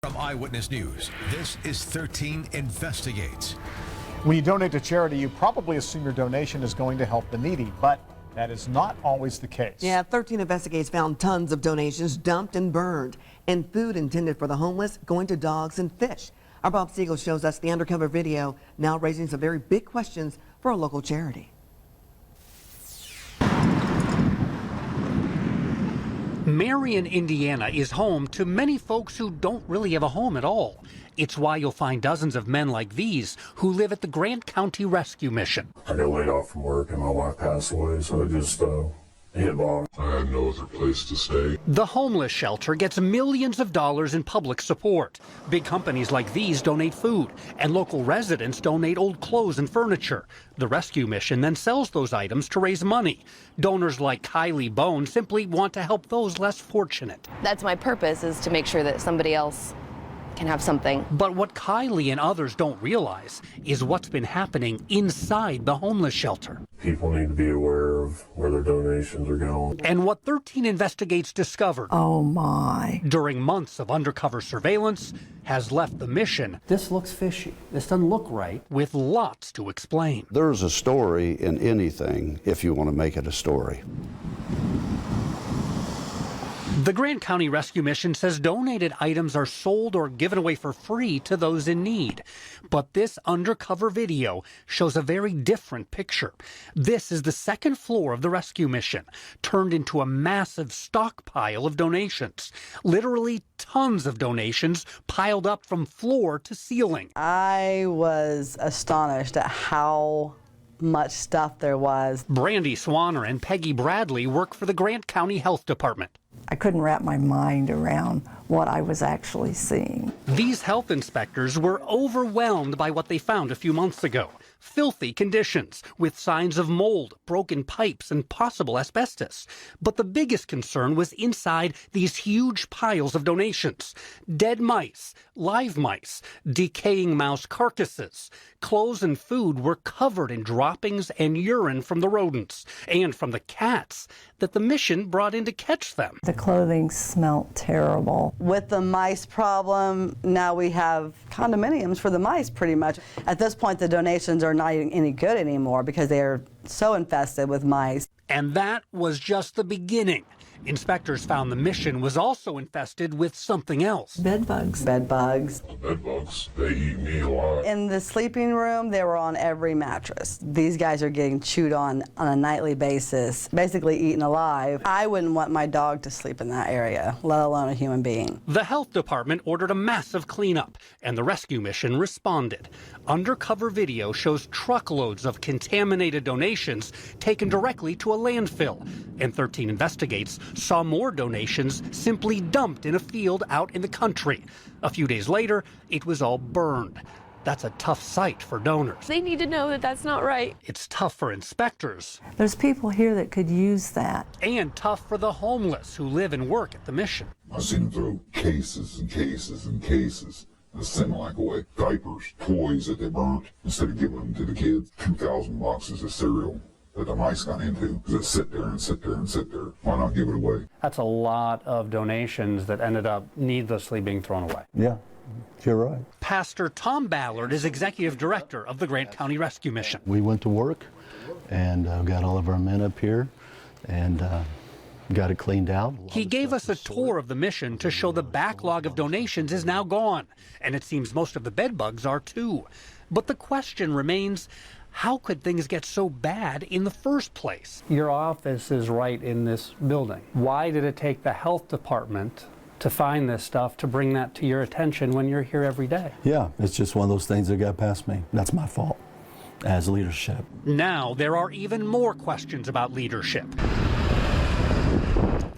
From Eyewitness News, this is 13 Investigates. When you donate to charity, you probably assume your donation is going to help the needy, but that is not always the case. Yeah, 13 Investigates found tons of donations dumped and burned, and food intended for the homeless going to dogs and fish. Our Bob Siegel shows us the undercover video, now raising some very big questions for a local charity. Marion, Indiana is home to many folks who don't really have a home at all. It's why you'll find dozens of men like these who live at the Grant County Rescue Mission. I got laid off from work and my wife passed away, so I just hit bottom. I had no other place to stay. The homeless shelter gets millions of dollars in public support. Big companies like these donate food, and local residents donate old clothes and furniture. The rescue mission then sells those items to raise money. Donors like Kylie Bone simply want to help those less fortunate. That's my purpose, is to make sure that somebody else can have something. But what Kylie and others don't realize is what's been happening inside the homeless shelter. People need to be aware of where their donations are going. And what 13 Investigates discovered, oh my, during months of undercover surveillance, has left the mission. This looks fishy. This doesn't look right. With lots to explain. There's a story in anything if you want to make it a story. The Grant County Rescue Mission says donated items are sold or given away for free to those in need. But this undercover video shows a very different picture. This is the second floor of the rescue mission, turned into a massive stockpile of donations. Literally tons of donations piled up from floor to ceiling. I was astonished at how much stuff there was. Brandy Swanner and Peggy Bradley work for the Grant County Health Department. I couldn't wrap my mind around what I was actually seeing. These health inspectors were overwhelmed by what they found a few months ago. Filthy conditions with signs of mold, broken pipes, and possible asbestos. But the biggest concern was inside these huge piles of donations. Dead mice, live mice, decaying mouse carcasses. Clothes and food were covered in droppings and urine from the rodents and from the cats that the mission brought in to catch them. The clothing smelled terrible. With the mice problem, now we have condominiums for the mice pretty much. At this point, the donations are not any good anymore because they are so infested with mice. And that was just the beginning. Inspectors found the mission was also infested with something else. Bed bugs. Bed bugs. Bed bugs, they eat me alive. In the sleeping room, they were on every mattress. These guys are getting chewed on a nightly basis, basically eaten alive. I wouldn't want my dog to sleep in that area, let alone a human being. The health department ordered a massive cleanup, and the rescue mission responded. Undercover video shows truckloads of contaminated donations taken directly to a landfill, and 13 Investigates saw more donations simply dumped in a field out in the country. A few days later, it was all burned. That's a tough sight for donors. They need to know that that's not right. It's tough for inspectors. There's people here that could use that. And tough for the homeless who live and work at the mission. I've seen them throw cases and cases and cases and send like away diapers, toys that they burnt, instead of giving them to the kids. 2,000 boxes of cereal that the mice got into, because it sit there and sit there and sit there. Why not give it away? That's a lot of donations that ended up needlessly being thrown away. Yeah, you're right. Pastor Tom Ballard is executive director of the Grant County Rescue Mission. We went to work and got all of our men up here and got it cleaned out. He gave us a tour of the mission to show the backlog of donations is now gone, and it seems most of the bed bugs are too. But the question remains, how could things get so bad in the first place? Your office is right in this building. Why did it take the health department to find this stuff, to bring that to your attention when you're here every day? Yeah, it's just one of those things that got past me. That's my fault as leadership. Now there are even more questions about leadership.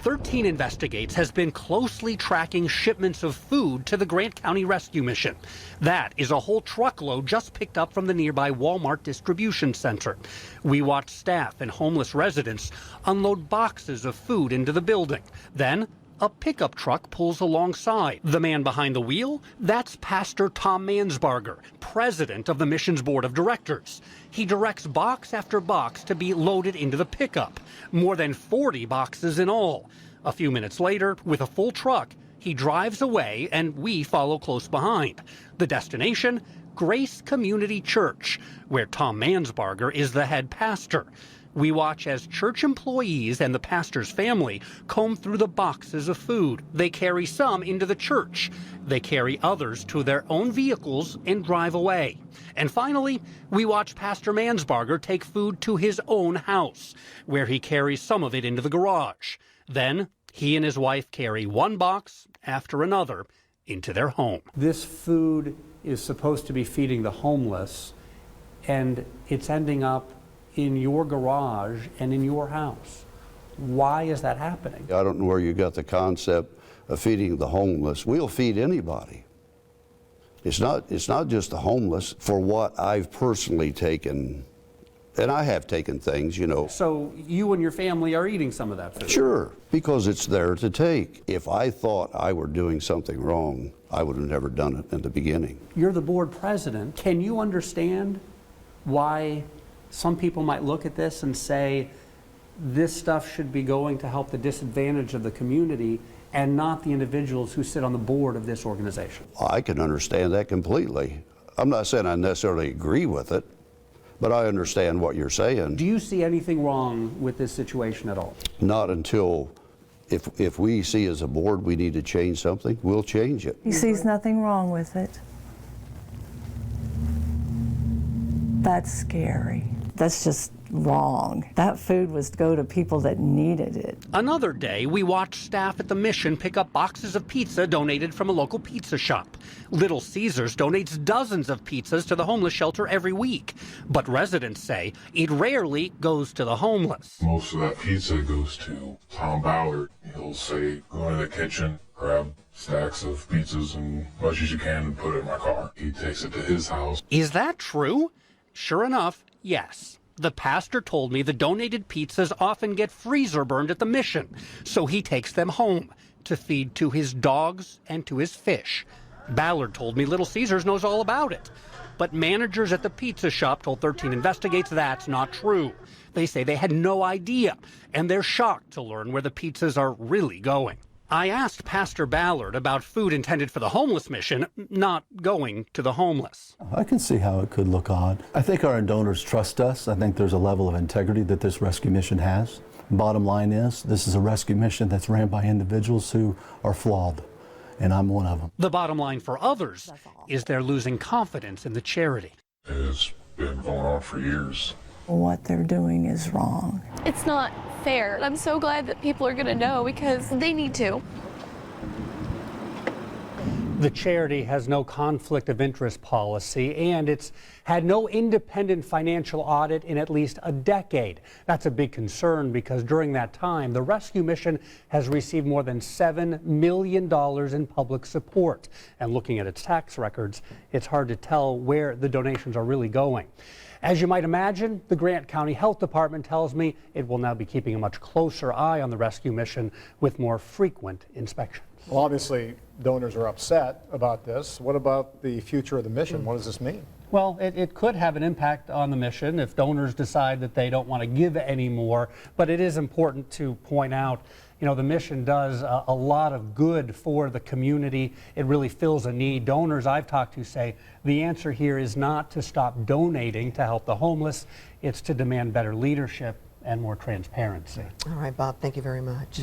13 Investigates has been closely tracking shipments of food to the Grant County Rescue Mission. That is a whole truckload just picked up from the nearby Walmart distribution center. We watched staff and homeless residents unload boxes of food into the building. Then a pickup truck pulls alongside. The man behind the wheel, that's Pastor Tom Mansbarger, president of the mission's board of directors. He directs box after box to be loaded into the pickup, more than 40 boxes in all. A few minutes later, with a full truck, he drives away and we follow close behind. The destination? Grace Community Church, where Tom Mansbarger is the head pastor. We watch as church employees and the pastor's family comb through the boxes of food. They carry some into the church. They carry others to their own vehicles and drive away. And finally, we watch Pastor Mansbarger take food to his own house, where he carries some of it into the garage. Then he and his wife carry one box after another into their home. This food is supposed to be feeding the homeless, and it's ending up in your garage and in your house. Why is that happening? I don't know where you got the concept of feeding the homeless. We'll feed anybody. It's not just the homeless. For what I've personally taken, and I have taken things, you know. So you and your family are eating some of that food? Sure, because it's there to take. If I thought I were doing something wrong, I would have never done it in the beginning. You're the board president. Can you understand why some people might look at this and say, this stuff should be going to help the disadvantaged of the community and not the individuals who sit on the board of this organization? I can understand that completely. I'm not saying I necessarily agree with it, but I understand what you're saying. Do you see anything wrong with this situation at all? Not until, if we see as a board we need to change something, we'll change it. He sees nothing wrong with it. That's scary. That's just wrong. That food was to go to people that needed it. Another day, we watch staff at the mission pick up boxes of pizza donated from a local pizza shop. Little Caesars donates dozens of pizzas to the homeless shelter every week. But residents say it rarely goes to the homeless. Most of that pizza goes to Tom Ballard. He'll say, go into the kitchen, grab stacks of pizzas and much as you can and put it in my car. He takes it to his house. Is that true? Sure enough, yes. The pastor told me the donated pizzas often get freezer burned at the mission, so he takes them home to feed to his dogs and to his fish. Ballard told me Little Caesars knows all about it. But managers at the pizza shop told 13 Investigates that's not true. They say they had no idea, and they're shocked to learn where the pizzas are really going. I asked Pastor Ballard about food intended for the homeless mission, not going to the homeless. I can see how it could look odd. I think our donors trust us. I think there's a level of integrity that this rescue mission has. Bottom line is, this is a rescue mission that's ran by individuals who are flawed, and I'm one of them. The bottom line for others is they're losing confidence in the charity. It's been going on for years. What they're doing is wrong. It's not fair. I'm so glad that people are going to know because they need to. The charity has no conflict of interest policy, and it's had no independent financial audit in at least a decade. That's a big concern because during that time, the rescue mission has received more than $7 million in public support. And looking at its tax records, it's hard to tell where the donations are really going. As you might imagine, the Grant County Health Department tells me it will now be keeping a much closer eye on the rescue mission with more frequent inspections. Well, obviously, donors are upset about this. What about the future of the mission? What does this mean? Well, it could have an impact on the mission if donors decide that they don't want to give any more. But it is important to point out, you know, the mission does a lot of good for the community. It really fills a need. Donors I've talked to say the answer here is not to stop donating to help the homeless. It's to demand better leadership and more transparency. All right, Bob, thank you very much.